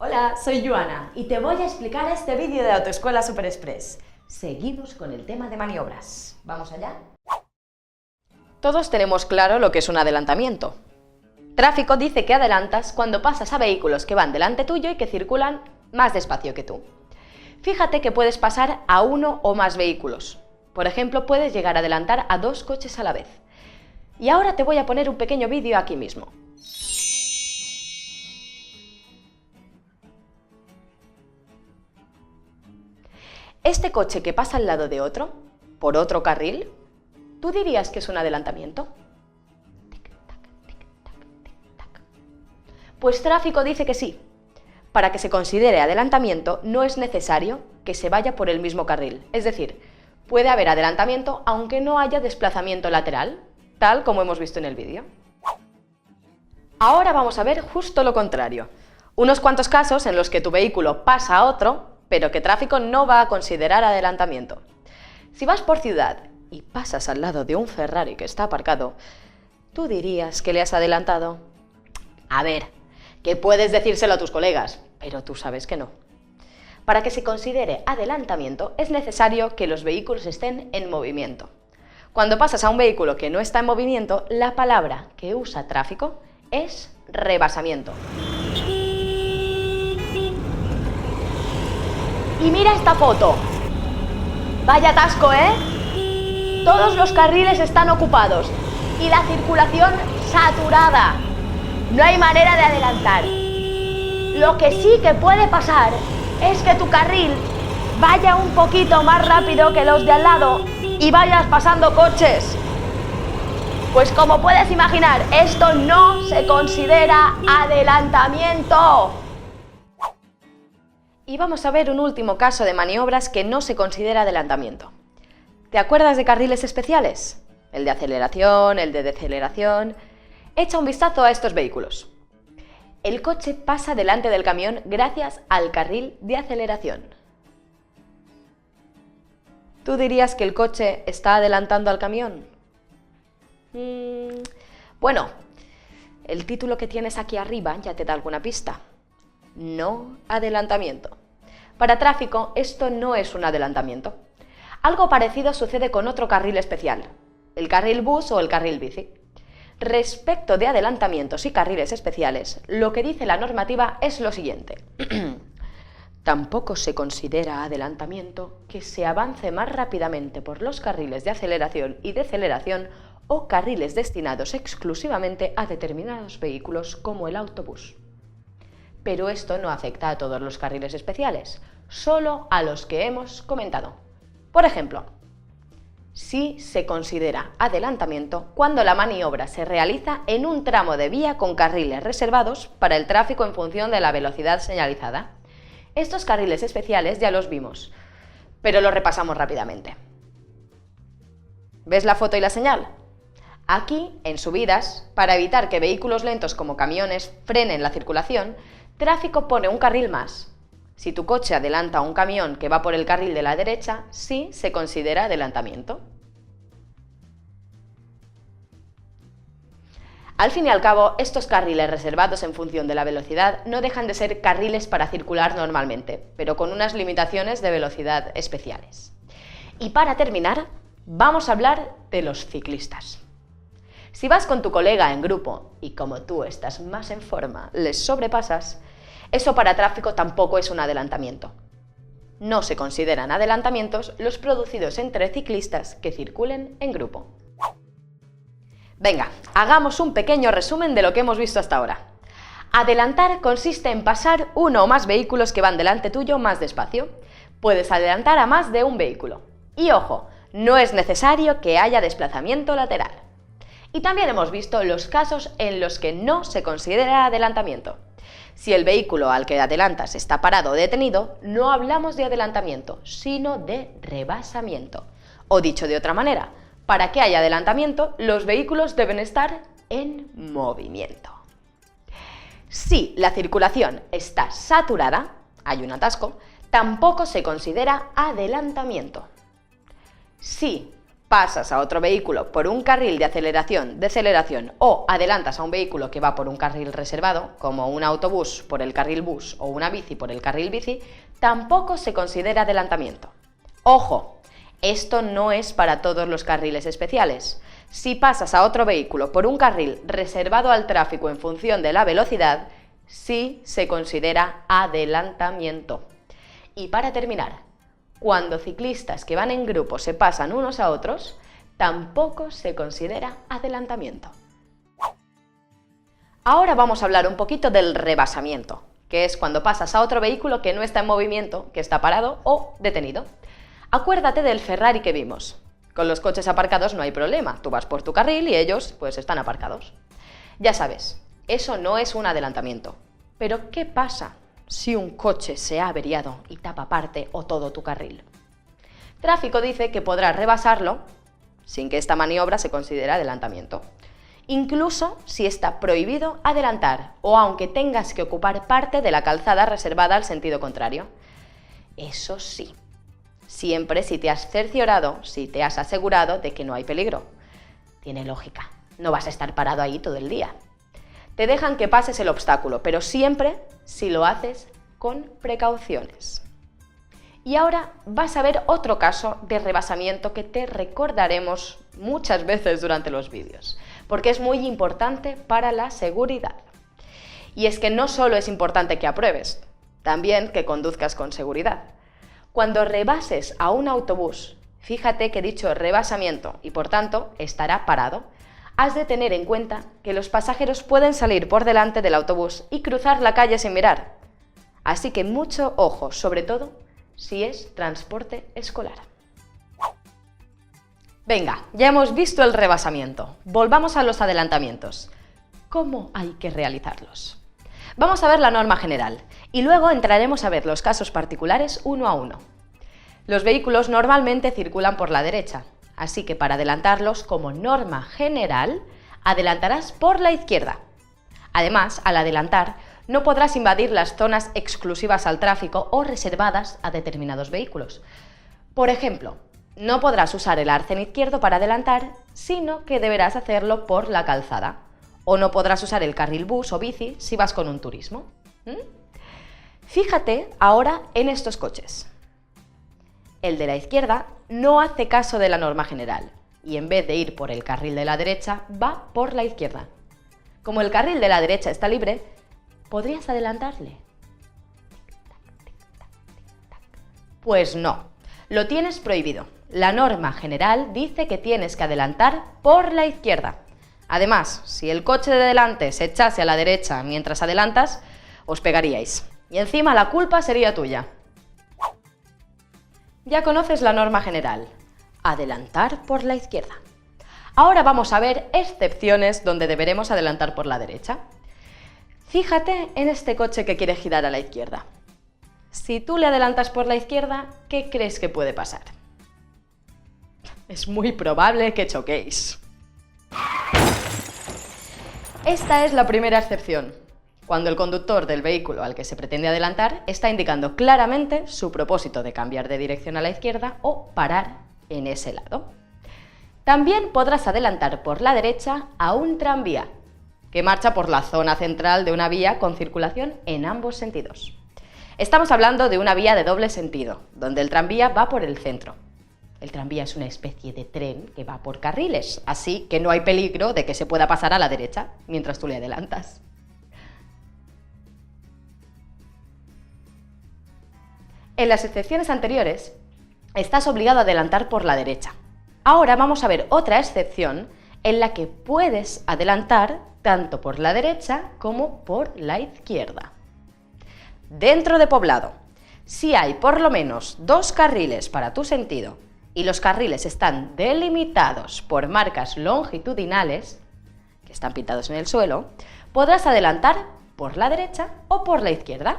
Hola, soy Joana y te voy a explicar este vídeo de Autoescuela Super Express. Seguimos con el tema de maniobras. ¿Vamos allá? Todos tenemos claro lo que es un adelantamiento. Tráfico dice que adelantas cuando pasas a vehículos que van delante tuyo y que circulan más despacio que tú. Fíjate que puedes pasar a uno o más vehículos. Por ejemplo, puedes llegar a adelantar a 2 coches a la vez. Y ahora te voy a poner un pequeño vídeo aquí mismo. Este coche que pasa al lado de otro, por otro carril, ¿tú dirías que es un adelantamiento? Pues Tráfico dice que sí. Para que se considere adelantamiento no es necesario que se vaya por el mismo carril. Es decir, puede haber adelantamiento aunque no haya desplazamiento lateral, tal como hemos visto en el vídeo. Ahora vamos a ver justo lo contrario. Unos cuantos casos en los que tu vehículo pasa a otro, pero que Tráfico no va a considerar adelantamiento. Si vas por ciudad y pasas al lado de un Ferrari que está aparcado, ¿tú dirías que le has adelantado? A ver, que puedes decírselo a tus colegas, pero tú sabes que no. Para que se considere adelantamiento es necesario que los vehículos estén en movimiento. Cuando pasas a un vehículo que no está en movimiento, la palabra que usa Tráfico es rebasamiento. Y mira esta foto. Vaya atasco, ¿eh? Todos los carriles están ocupados y la circulación saturada. No hay manera de adelantar. Lo que sí que puede pasar es que tu carril vaya un poquito más rápido que los de al lado y vayas pasando coches. Pues como puedes imaginar, esto no se considera adelantamiento. Y vamos a ver un último caso de maniobras que no se considera adelantamiento. ¿Te acuerdas de carriles especiales? El de aceleración, el de deceleración. Echa un vistazo a estos vehículos. El coche pasa delante del camión gracias al carril de aceleración. ¿Tú dirías que el coche está adelantando al camión? Bueno, el título que tienes aquí arriba ya te da alguna pista. No adelantamiento. Para Tráfico, esto no es un adelantamiento. Algo parecido sucede con otro carril especial, el carril bus o el carril bici. Respecto de adelantamientos y carriles especiales, lo que dice la normativa es lo siguiente. Tampoco se considera adelantamiento que se avance más rápidamente por los carriles de aceleración y deceleración o carriles destinados exclusivamente a determinados vehículos como el autobús. Pero esto no afecta a todos los carriles especiales, solo a los que hemos comentado. Por ejemplo, sí se considera adelantamiento cuando la maniobra se realiza en un tramo de vía con carriles reservados para el tráfico en función de la velocidad señalizada. Estos carriles especiales ya los vimos, pero los repasamos rápidamente. ¿Ves la foto y la señal? Aquí, en subidas, para evitar que vehículos lentos como camiones frenen la circulación, Tráfico pone un carril más. Si tu coche adelanta a un camión que va por el carril de la derecha, sí se considera adelantamiento. Al fin y al cabo, estos carriles reservados en función de la velocidad no dejan de ser carriles para circular normalmente, pero con unas limitaciones de velocidad especiales. Y para terminar, vamos a hablar de los ciclistas. Si vas con tu colega en grupo y como tú estás más en forma, les sobrepasas, eso para Tráfico tampoco es un adelantamiento. No se consideran adelantamientos los producidos entre ciclistas que circulen en grupo. Venga, hagamos un pequeño resumen de lo que hemos visto hasta ahora. Adelantar consiste en pasar uno o más vehículos que van delante tuyo más despacio. Puedes adelantar a más de un vehículo. Y ojo, no es necesario que haya desplazamiento lateral. Y también hemos visto los casos en los que no se considera adelantamiento. Si el vehículo al que adelantas está parado o detenido, no hablamos de adelantamiento, sino de rebasamiento. O dicho de otra manera, para que haya adelantamiento, los vehículos deben estar en movimiento. Si la circulación está saturada, hay un atasco, tampoco se considera adelantamiento. Si pasas a otro vehículo por un carril de aceleración, deceleración o adelantas a un vehículo que va por un carril reservado, como un autobús por el carril bus o una bici por el carril bici, tampoco se considera adelantamiento. ¡Ojo! Esto no es para todos los carriles especiales. Si pasas a otro vehículo por un carril reservado al tráfico en función de la velocidad, sí se considera adelantamiento. Y para terminar, cuando ciclistas que van en grupo se pasan unos a otros, tampoco se considera adelantamiento. Ahora vamos a hablar un poquito del rebasamiento, que es cuando pasas a otro vehículo que no está en movimiento, que está parado o detenido. Acuérdate del Ferrari que vimos. Con los coches aparcados no hay problema, tú vas por tu carril y ellos pues están aparcados. Ya sabes, eso no es un adelantamiento. Pero ¿qué pasa si un coche se ha averiado y tapa parte o todo tu carril? Tráfico dice que podrás rebasarlo sin que esta maniobra se considere adelantamiento. Incluso si está prohibido adelantar o aunque tengas que ocupar parte de la calzada reservada al sentido contrario. Eso sí, siempre si te has cerciorado, si te has asegurado de que no hay peligro. Tiene lógica, no vas a estar parado ahí todo el día. Te dejan que pases el obstáculo, pero siempre si lo haces con precauciones. Y ahora vas a ver otro caso de rebasamiento que te recordaremos muchas veces durante los vídeos, porque es muy importante para la seguridad. Y es que no solo es importante que apruebes, también que conduzcas con seguridad. Cuando rebases a un autobús, fíjate que he dicho rebasamiento y por tanto estará parado. Has de tener en cuenta que los pasajeros pueden salir por delante del autobús y cruzar la calle sin mirar. Así que mucho ojo, sobre todo si es transporte escolar. Venga, ya hemos visto el rebasamiento. Volvamos a los adelantamientos. ¿Cómo hay que realizarlos? Vamos a ver la norma general y luego entraremos a ver los casos particulares uno a uno. Los vehículos normalmente circulan por la derecha, así que para adelantarlos, como norma general, adelantarás por la izquierda. Además, al adelantar, no podrás invadir las zonas exclusivas al tráfico o reservadas a determinados vehículos. Por ejemplo, no podrás usar el arcén izquierdo para adelantar, sino que deberás hacerlo por la calzada. O no podrás usar el carril bus o bici si vas con un turismo. Fíjate ahora en estos coches. El de la izquierda no hace caso de la norma general y en vez de ir por el carril de la derecha, va por la izquierda. Como el carril de la derecha está libre, ¿podrías adelantarle? Pues no, lo tienes prohibido. La norma general dice que tienes que adelantar por la izquierda. Además, si el coche de delante se echase a la derecha mientras adelantas, os pegaríais. Y encima la culpa sería tuya. Ya conoces la norma general. Adelantar por la izquierda. Ahora vamos a ver excepciones donde deberemos adelantar por la derecha. Fíjate en este coche que quiere girar a la izquierda. Si tú le adelantas por la izquierda, ¿qué crees que puede pasar? Es muy probable que choquéis. Esta es la primera excepción, cuando el conductor del vehículo al que se pretende adelantar está indicando claramente su propósito de cambiar de dirección a la izquierda o parar en ese lado. También podrás adelantar por la derecha a un tranvía, que marcha por la zona central de una vía con circulación en ambos sentidos. Estamos hablando de una vía de doble sentido, donde el tranvía va por el centro. El tranvía es una especie de tren que va por carriles, así que no hay peligro de que se pueda pasar a la derecha mientras tú le adelantas. En las excepciones anteriores, estás obligado a adelantar por la derecha. Ahora vamos a ver otra excepción en la que puedes adelantar tanto por la derecha como por la izquierda. Dentro de poblado, si hay por lo menos 2 carriles para tu sentido y los carriles están delimitados por marcas longitudinales, que están pintados en el suelo, podrás adelantar por la derecha o por la izquierda.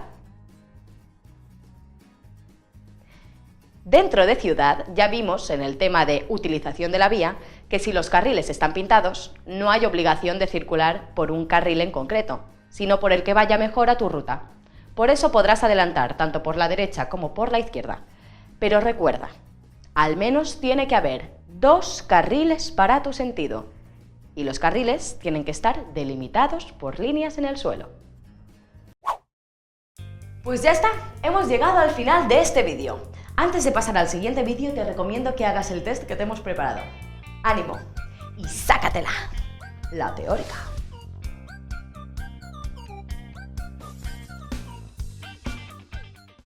Dentro de ciudad ya vimos en el tema de utilización de la vía que si los carriles están pintados no hay obligación de circular por un carril en concreto, sino por el que vaya mejor a tu ruta. Por eso podrás adelantar tanto por la derecha como por la izquierda. Pero recuerda, Al menos tiene que haber 2 carriles para tu sentido. Y los carriles tienen que estar delimitados por líneas en el suelo. Pues ya está, hemos llegado al final de este vídeo. Antes de pasar al siguiente vídeo te recomiendo que hagas el test que te hemos preparado. ¡Ánimo! Y sácatela, la teórica.